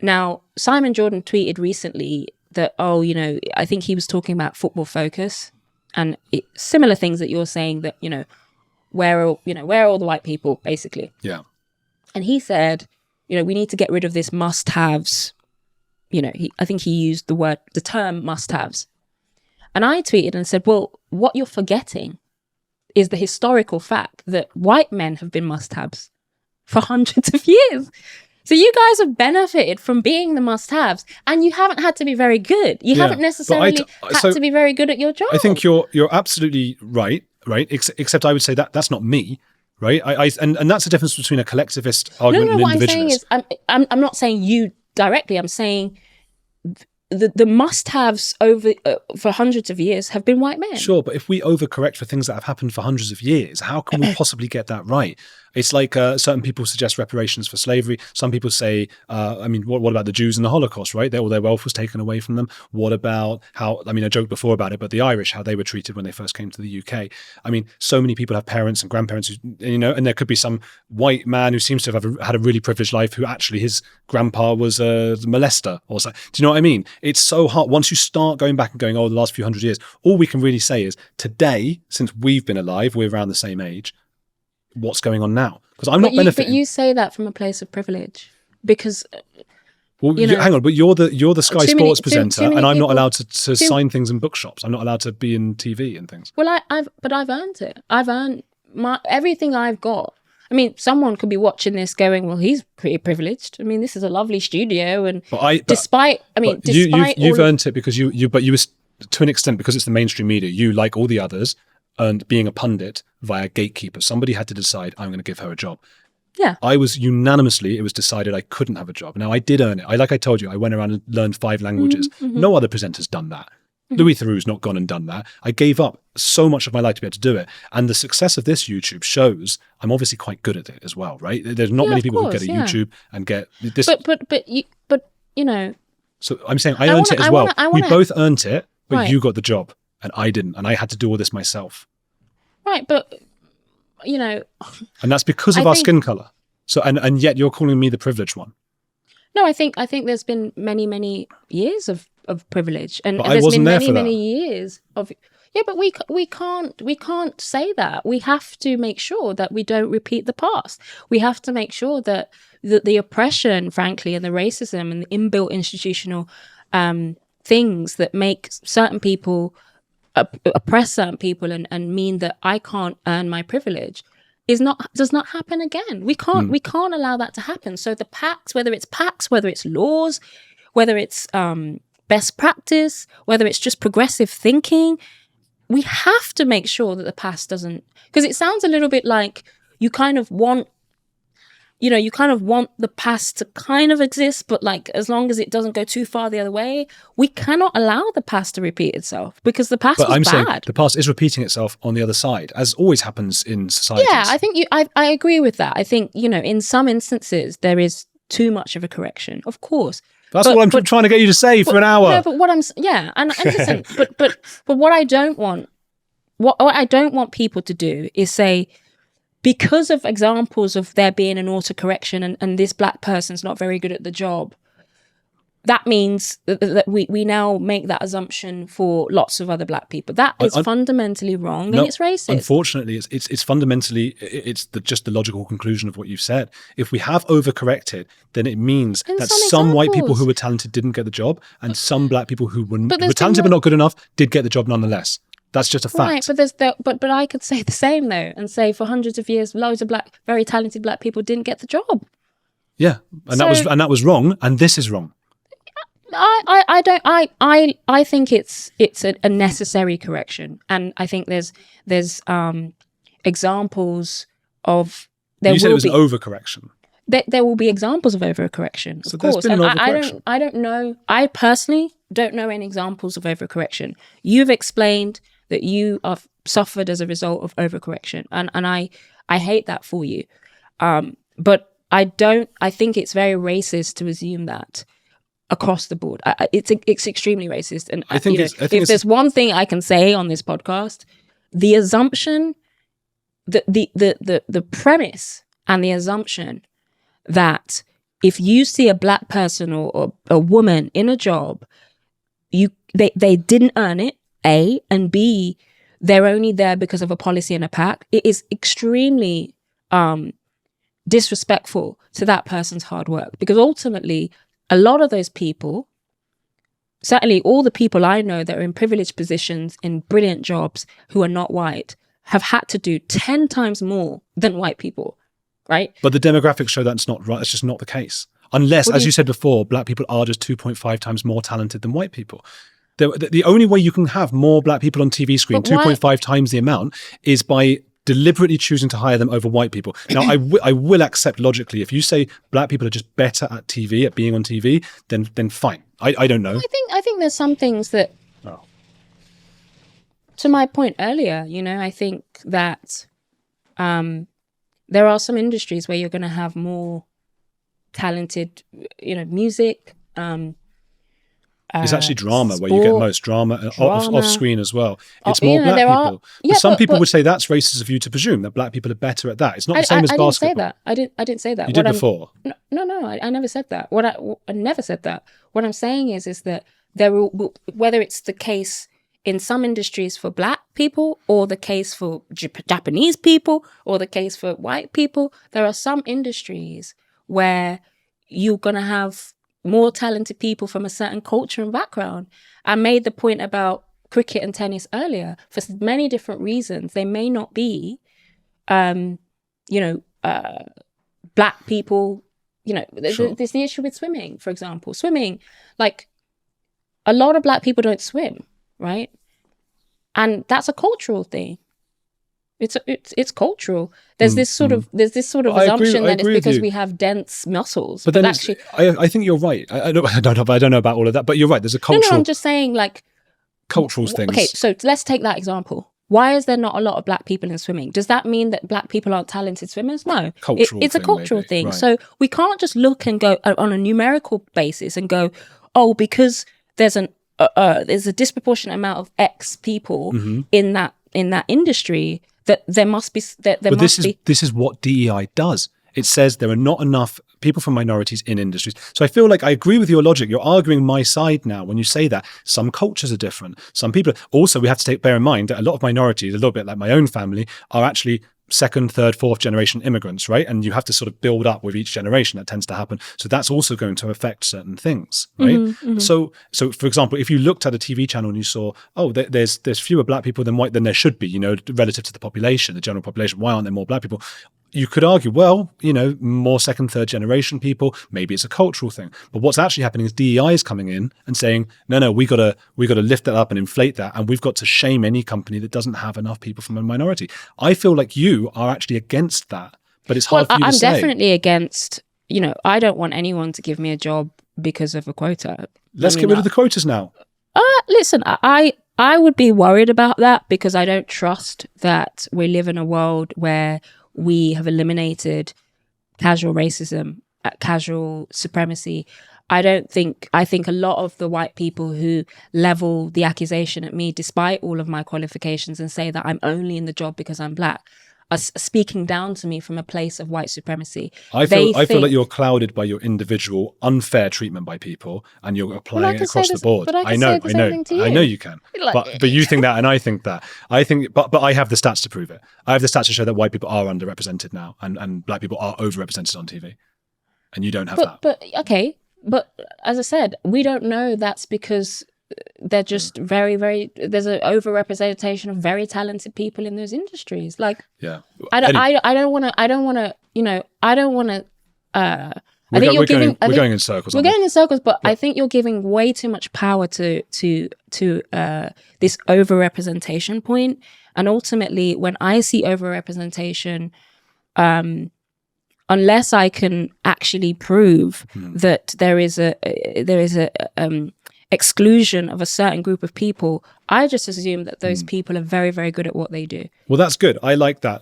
Now, Simon Jordan tweeted recently that, I think he was talking about Football Focus and similar things that you're saying, that, where are all the white people, basically. Yeah. And he said, we need to get rid of this must-haves. I think he used the term must-haves. And I tweeted and said, well, what you're forgetting is the historical fact that white men have been must-haves for hundreds of years. So you guys have benefited from being the must-haves, and you haven't had to be very good. You haven't necessarily had to be very good at your job. I think you're absolutely right? Except I would say that's not me, right? And that's the difference between a collectivist argument and an individualist. What I'm saying is, I'm not saying you directly. I'm saying the must-haves over for hundreds of years have been white men. Sure, but if we overcorrect for things that have happened for hundreds of years, how can we possibly get that right? It's like certain people suggest reparations for slavery. Some people say, what about the Jews and the Holocaust, right? All their wealth was taken away from them. What about I joked before about it, but the Irish, how they were treated when they first came to the UK. So many people have parents and grandparents, and there could be some white man who seems to have had a really privileged life who actually his grandpa was a molester or something. Do you know what I mean? It's so hard. Once you start going back and going, the last few hundred years, all we can really say is today, since we've been alive, we're around the same age. What's going on now? Because I'm not benefiting. But you say that from a place of privilege, because hang on. But you're the Sky Sports presenter, and I'm not allowed to sign things in bookshops. I'm not allowed to be in TV and things. Well, I've earned it. I've earned everything I've got. Someone could be watching this going, well, he's pretty privileged. This is a lovely studio, and you've earned it because you were, to an extent, because it's the mainstream media. You, like all the others, earned being a pundit via gatekeeper. Somebody had to decide, I'm going to give her a job. Yeah. It was decided I couldn't have a job. Now, I did earn it. Like I told you, I went around and learned 5 languages. Mm-hmm. No other presenter's done that. Mm-hmm. Louis Theroux's not gone and done that. I gave up so much of my life to be able to do it. And the success of this YouTube shows I'm obviously quite good at it as well, right? There's not many people who get a YouTube and get this. But So I'm saying I earned it as well. We both earned it, but you got the job and I didn't. And I had to do all this myself. Right, but and that's because of our skin color. So and yet you're calling me the privileged one. No, I think there's been many years of privilege, and but there's been many years of but we can't say that. We have to make sure that we don't repeat the past. We have to make sure that the oppression, frankly, and the racism and the inbuilt institutional things that make certain people oppress certain people and mean that I can't earn my privilege does not happen again. We can't allow that to happen. So the pacts, whether it's laws, whether it's best practice, whether it's just progressive thinking, we have to make sure that the past doesn't, because it sounds a little bit like you kind of want the past to kind of exist, but like as long as it doesn't go too far the other way, we cannot allow the past to repeat itself, because the past was bad. Saying the past is repeating itself on the other side, as always happens in societies. Yeah, I think I agree with that. I think, in some instances there is too much of a correction, of course. That's what I'm trying to get you to say for an hour. No, but what and listen, but what I don't want people to do is say, because of examples of there being an autocorrection and this black person's not very good at the job, that means that we now make that assumption for lots of other black people. That is fundamentally wrong, and it's racist. Unfortunately, it's fundamentally, just the logical conclusion of what you've said. If we have overcorrected, then it means that some white people who were talented didn't get the job, and some black people who were talented but not good enough did get the job nonetheless. That's just a fact. Right, but I could say the same though, and say for hundreds of years, loads of very talented black people didn't get the job. Yeah, that was wrong, and this is wrong. I think it's a necessary correction, and I think there's examples of You said it was an overcorrection. There will be examples of overcorrection, of course. And I don't know. I personally don't know any examples of overcorrection. You've explained that you have suffered as a result of overcorrection, and I hate that for you. But I think it's very racist to assume that across the board. It's extremely racist. And I think if there's one thing I can say on this podcast, the assumption, the premise and the assumption that if you see a black person or a woman in a job, they didn't earn it, A, and B, they're only there because of a policy and a pact. It is extremely disrespectful to that person's hard work, because ultimately a lot of those people, certainly all the people I know that are in privileged positions in brilliant jobs who are not white, have had to do 10 times more than white people, right? But the demographics show that's not right. It's just not the case. Unless, as you said before, black people are just 2.5 times more talented than white people. The only way you can have more black people on TV screen, 2.5 times the amount, is by deliberately choosing to hire them over white people. Now, I will accept logically, if you say black people are just better at TV, at being on TV, then fine. I don't know. I think there's some things that, to my point earlier, I think that there are some industries where you're going to have more talented, music. It's actually drama sport, where you get most drama. Off screen as well. It's more black people. Yeah, but some people would say that's racist of you to presume that black people are better at that. It's not the same as basketball. I didn't say that. You did before. No, I never said that. I never said that. What I'm saying is that whether it's the case in some industries for black people, or the case for Japanese people, or the case for white people, there are some industries where you're going to have more talented people from a certain culture and background. I made the point about cricket and tennis earlier. For many different reasons, they may not be, black people. Sure. There's the issue with swimming, for example. Swimming, like, a lot of black people don't swim, right? And that's a cultural thing. It's cultural. There's this sort of assumption that it's because we have dense muscles. But then actually, I think you're right. I don't know about all of that, but you're right. There's a cultural. No, I'm just saying, like, cultural things. Okay, so let's take that example. Why is there not a lot of black people in swimming? Does that mean that black people aren't talented swimmers? No, it's a cultural thing. Right. So we can't just look and go on a numerical basis and go, oh, because there's a disproportionate amount of X people in that industry, that there must be This is what DEI does. It says there are not enough people from minorities in industries. So I feel like I agree with your logic. You're arguing my side now when you say that. Some cultures are different. Some people also, we have to bear in mind that a lot of minorities, a little bit like my own family, are actually second, third, fourth generation immigrants, right? And you have to sort of build up with each generation. That tends to happen. So that's also going to affect certain things, right? So for example, if you looked at a TV channel and you saw, oh, there's fewer black people than white than there should be, relative to the population, the general population. Why aren't there more black people? You could argue, well, more second, third generation people, maybe it's a cultural thing. But what's actually happening is DEI is coming in and saying, no, we gotta lift that up and inflate that. And we've got to shame any company that doesn't have enough people from a minority. I feel like you are actually against that, but it's hard for you to say. I'm definitely against, I don't want anyone to give me a job because of a quota. Let's get rid of the quotas now. Listen, I would be worried about that, because I don't trust that we live in a world where we have eliminated casual racism, casual supremacy. I think a lot of the white people who level the accusation at me, despite all of my qualifications, and say that I'm only in the job because I'm black, are speaking down to me from a place of white supremacy. I feel like you're clouded by your individual unfair treatment by people, and you're applying it across the board. But I know you can. But you think that, and I think that. But I have the stats to prove it. I have the stats to show that white people are underrepresented now, and black people are overrepresented on TV, and you don't have that. But okay, but as I said, we don't know that's because they're just very, very, there's an overrepresentation of very talented people in those industries. Like, yeah, I don't want to I think we're going in circles. We're going in circles, but yeah. I think you're giving way too much power to this overrepresentation point. And ultimately, when I see overrepresentation, unless I can actually prove that there is a exclusion of a certain group of people, I just assume that those people are very, very good at what they do. Well, that's good. I like that.